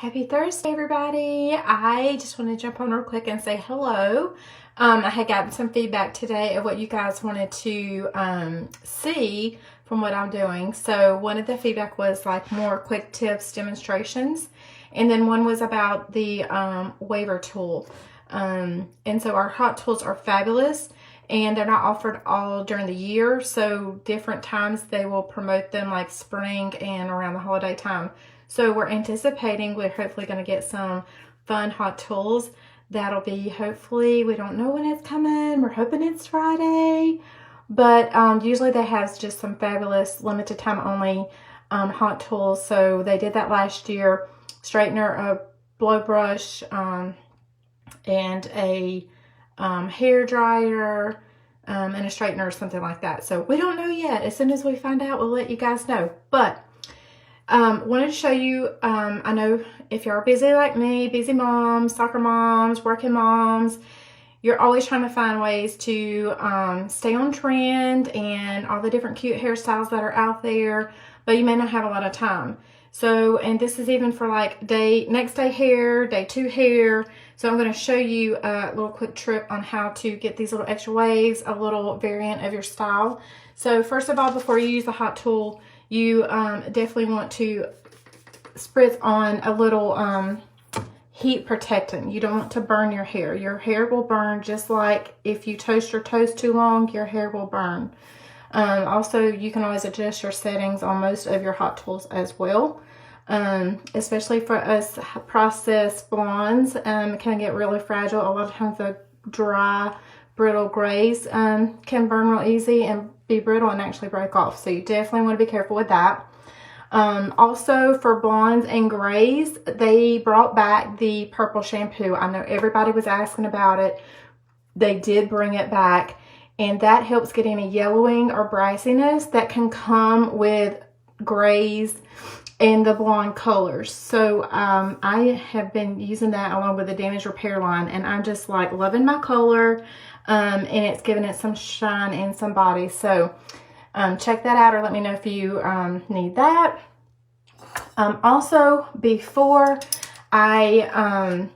Happy Thursday, everybody. I just want to jump on real quick and say hello. I had gotten some feedback today of what you guys wanted to see from what I'm doing. So one of the feedback was like more quick tips, demonstrations. And then one was about the waver tool. And so our hot tools are fabulous. And they're not offered all during the year. So different times they will promote them, like spring and around the holiday time. So we're anticipating we're hopefully going to get some fun hot tools. That'll be hopefully, we don't know when it's coming. We're hoping it's Friday. But usually they have just some fabulous limited time only hot tools. So they did that last year. Straightener, a blow brush, and a hair dryer, and a straightener or something like that. So we don't know yet. As soon as we find out, we'll let you guys know. But wanted to show you, I know if you're busy like me, busy moms, soccer moms, working moms, you're always trying to find ways to stay on trend and all the different cute hairstyles that are out there, but you may not have a lot of time. So, and this is even for like next day hair, day 2 hair. So I'm going to show you a little quick trip on how to get these little extra waves, a little variant of your style. So first of all, before you use the hot tool, you definitely want to spritz on a little heat protectant. You don't want to burn your hair. Your hair will burn just like if you toast your toast too long, your hair will burn. Also, you can always adjust your settings on most of your hot tools as well. Especially for us processed blondes, it can get really fragile. A lot of times the dry, brittle grays can burn real easy and be brittle and actually break off. So you definitely want to be careful with that. Also for blondes and grays, they brought back the purple shampoo. I know everybody was asking about it. They did bring it back, and that helps get any yellowing or brassiness that can come with grays and the blonde colors. So I have been using that along with the damage repair line, and I'm just like loving my color, and it's giving it some shine and some body. So check that out, or let me know if you need that. Also, before I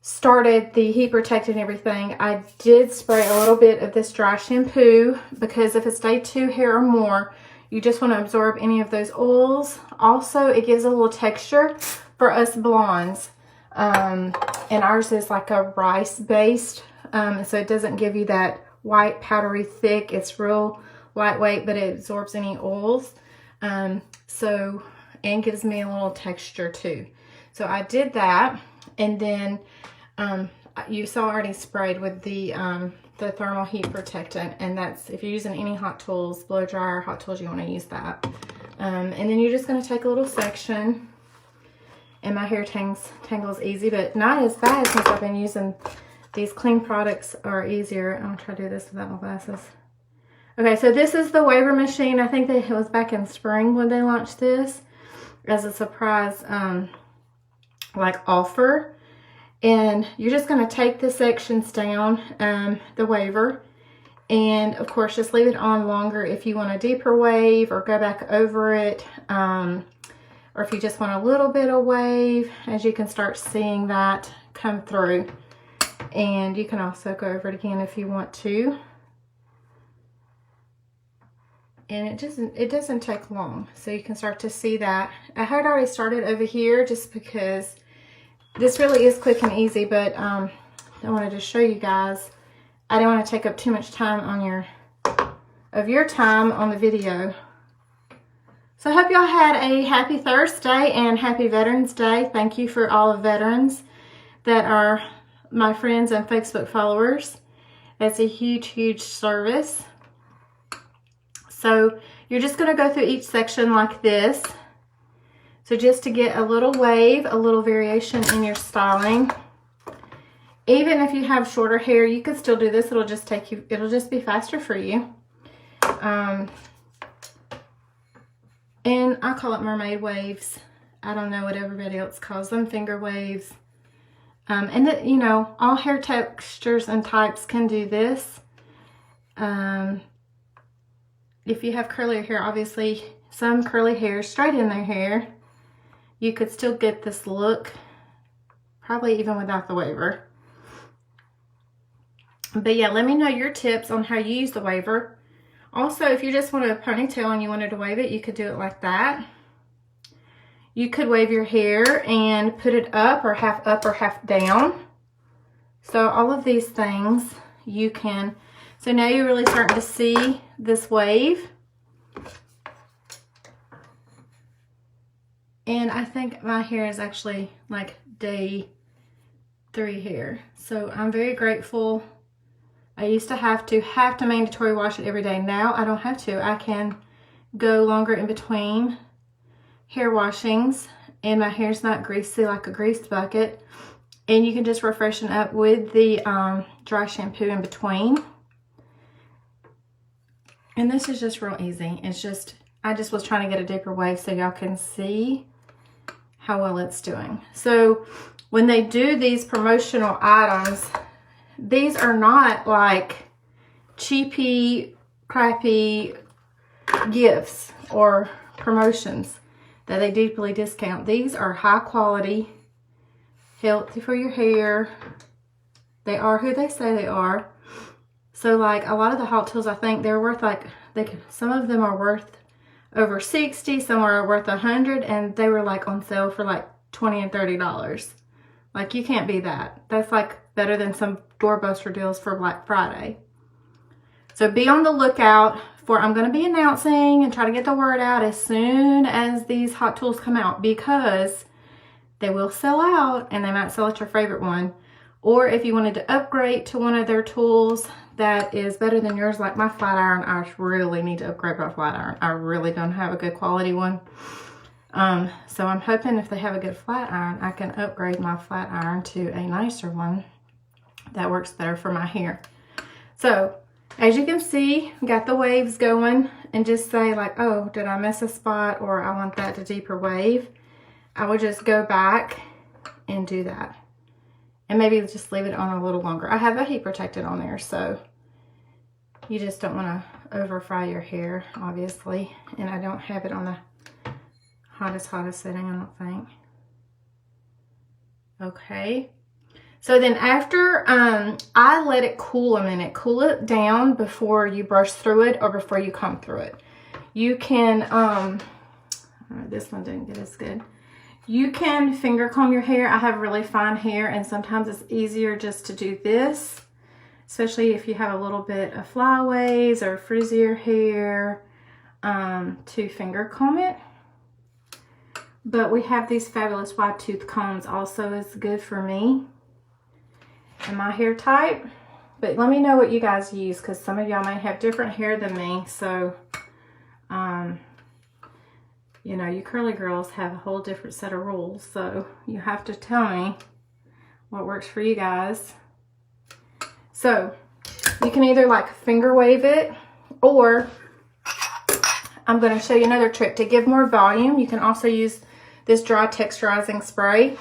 started the heat protectant and everything, I did spray a little bit of this dry shampoo, because if it's day 2 hair or more, you just want to absorb any of those oils. Also, it gives a little texture for us blondes. And ours is like a rice based, so it doesn't give you that white powdery thick. It's real lightweight, but it absorbs any oils. And gives me a little texture too. So I did that, and then you saw I already sprayed with the thermal heat protectant, and that's if you're using any hot tools, blow dryer, hot tools, you want to use that. And then you're just going to take a little section, and my hair tangles easy, but not as bad since I've been using these clean products are easier. I'm going to try to do this without my glasses. Okay, so this is the waver machine. I think that it was back in spring when they launched this as a surprise like offer. And you're just going to take the sections down, the waver, and of course just leave it on longer if you want a deeper wave or go back over it, or if you just want a little bit of wave, as you can start seeing that come through. And you can also go over it again if you want to. And it doesn't take long, so you can start to see that. I had already started over here just because this really is quick and easy, but I wanted to show you guys. I didn't want to take up too much time on your time on the video. So I hope y'all had a happy Thursday and happy Veterans Day. Thank you for all the veterans that are my friends and Facebook followers. That's a huge, huge service. So you're just going to go through each section like this. So just to get a little wave, a little variation in your styling. Even if you have shorter hair, you can still do this. It'll just be faster for you. And I call it mermaid waves. I don't know what everybody else calls them, finger waves. And that, you know, all hair textures and types can do this. If you have curly hair, obviously some curly hair straighten their hair you could still get this look, probably even without the waver. But yeah, let me know your tips on how you use the waver. Also, if you just wanted a ponytail and you wanted to wave it, you could do it like that. You could wave your hair and put it up or half down. So all of these things you can. So now you're really starting to see this wave. And I think my hair is actually like day 3 hair. So I'm very grateful. I used to have to mandatory wash it every day. Now I don't have to. I can go longer in between hair washings, and my hair's not greasy like a grease bucket. And you can just refreshen up with the dry shampoo in between. And this is just real easy. It's just, I just was trying to get a deeper wave so y'all can see how well it's doing. So when they do these promotional items, these are not like cheapy, crappy gifts or promotions that they deeply discount. These are high quality, healthy for your hair. They are who they say they are. So like a lot of the Hot Tools, I think they're worth like, some of them are worth over $60, some are worth $100, and they were like on sale for like $20 and $30. Like you can't beat that. That's like better than some doorbuster deals for Black Friday. So be on the lookout for, I'm going to be announcing and try to get the word out as soon as these Hot Tools come out, because they will sell out and they might sell at your favorite one. Or if you wanted to upgrade to one of their tools that is better than yours, like my flat iron, I really need to upgrade my flat iron. I really don't have a good quality one. So I'm hoping if they have a good flat iron, I can upgrade my flat iron to a nicer one that works better for my hair. So as you can see, got the waves going, and just say like, oh, did I miss a spot, or I want that to deeper wave. I would just go back and do that. And maybe just leave it on a little longer. I have a heat protectant on there, so you just don't want to over fry your hair, obviously. And I don't have it on the hottest setting, I don't think. Okay. So then after, I let it cool a minute. Cool it down before you brush through it or before you comb through it. You can, this one didn't get as good. You can finger comb your hair. I have really fine hair, and sometimes it's easier just to do this, especially if you have a little bit of flyaways or frizzier hair, to finger comb it. But we have these fabulous wide tooth combs also is good for me and my hair type. But let me know what you guys use, because some of y'all may have different hair than me. So, you know, you curly girls have a whole different set of rules. So you have to tell me what works for you guys. So you can either like finger wave it, or I'm going to show you another trick to give more volume. You can also use this dry texturizing spray,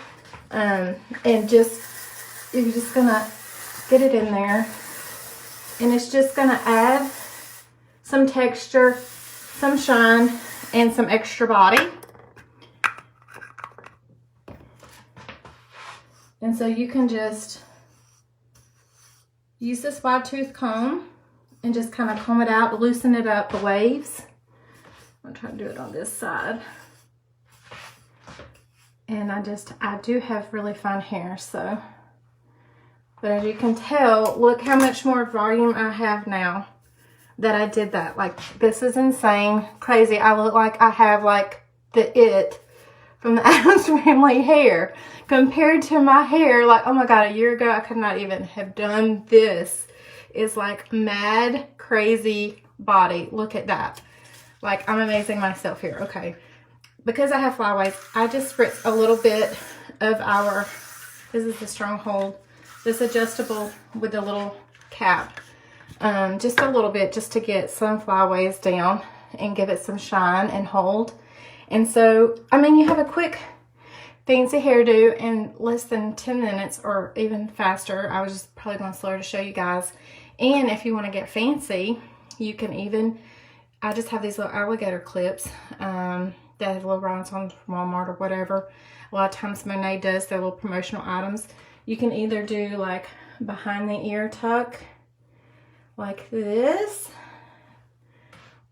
and just, you're just going to get it in there, and it's just going to add some texture, some shine, and some extra body. And so you can just use this wide tooth comb and just kind of comb it out, loosen it up, the waves. I'm trying to do it on this side. And I do have really fine hair, so. But as you can tell, look how much more volume I have now that I did that. Like, this is insane, crazy. I look like I have like the It from the Addams Family hair compared to my hair. Like, oh my God, a year ago, I could not even have done this. It's like mad, crazy body. Look at that. Like, I'm amazing myself here. Okay. Because I have flyaways, I just spritz a little bit of our, this is the Stronghold, this adjustable with the little cap. Just a little bit, just to get some flyaways down and give it some shine and hold. And so, I mean, you have a quick fancy hairdo in less than 10 minutes or even faster. I was just probably going slower to show you guys. And if you want to get fancy, you can even, I just have these little alligator clips. that have little rhinestones from Walmart or whatever. A lot of times Monet does their little promotional items. You can either do like behind the ear tuck like this,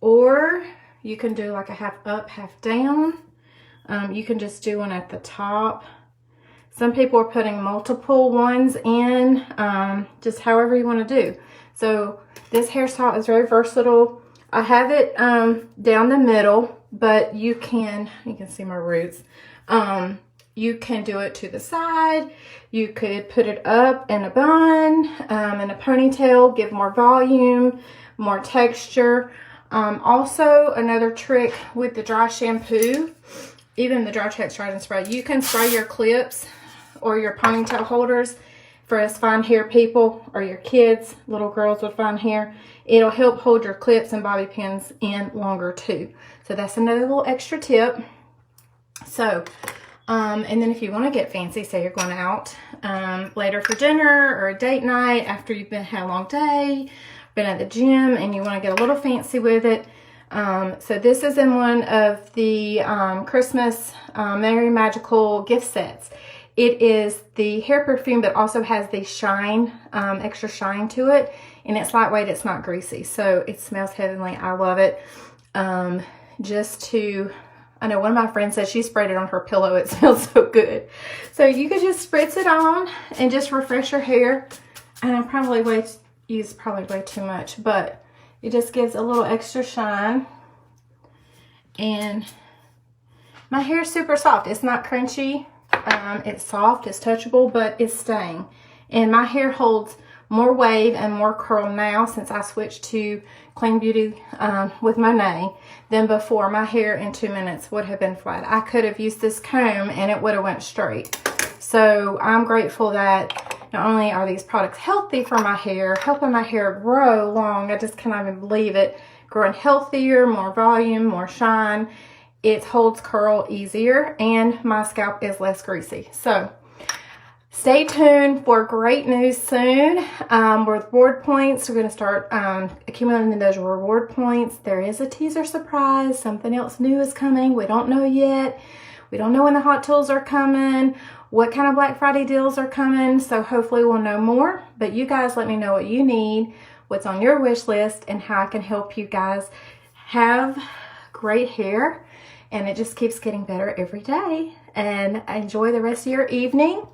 or you can do like a half up, half down. You can just do one at the top. Some people are putting multiple ones in, just however you want to do. So this hairstyle is very versatile. I have it down the middle, but you can see my roots. You can do it to the side. You could put it up in a bun, in a ponytail, give more volume, more texture. Also, another trick with the dry shampoo, even the dry text dry and spray, you can spray your clips or your ponytail holders for us fine hair people, or your kids, little girls with fine hair. It'll help hold your clips and bobby pins in longer too. So that's another little extra tip. So, and then if you want to get fancy, say you're going out later for dinner or a date night after you've had a long day, been at the gym, and you want to get a little fancy with it. So this is in one of the Christmas Merry Magical gift sets. It is the hair perfume, but also has the shine, extra shine to it. And it's lightweight, it's not greasy. So it smells heavenly. I love it. I know one of my friends said she sprayed it on her pillow. It smells so good. So you could just spritz it on and just refresh your hair. And I probably use way too much, but it just gives a little extra shine. And my hair is super soft. It's not crunchy. It's soft, it's touchable, but it's staying. And my hair holds more wave and more curl now since I switched to Clean Beauty with Monet than before. My hair in 2 minutes would have been flat. I could have used this comb and it would have went straight. So I'm grateful that not only are these products healthy for my hair, helping my hair grow long, I just cannot even believe it, growing healthier, more volume, more shine. It holds curl easier, and my scalp is less greasy. So stay tuned for great news soon. With reward points, we're going to start accumulating those reward points. There is a teaser surprise. Something else new is coming. We don't know yet. We don't know when the Hot Tools are coming, what kind of Black Friday deals are coming. So hopefully we'll know more. But you guys let me know what you need, what's on your wish list, and how I can help you guys have great hair. And it just keeps getting better every day. And enjoy the rest of your evening.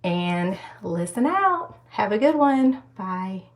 And listen out. Have a good one. Bye.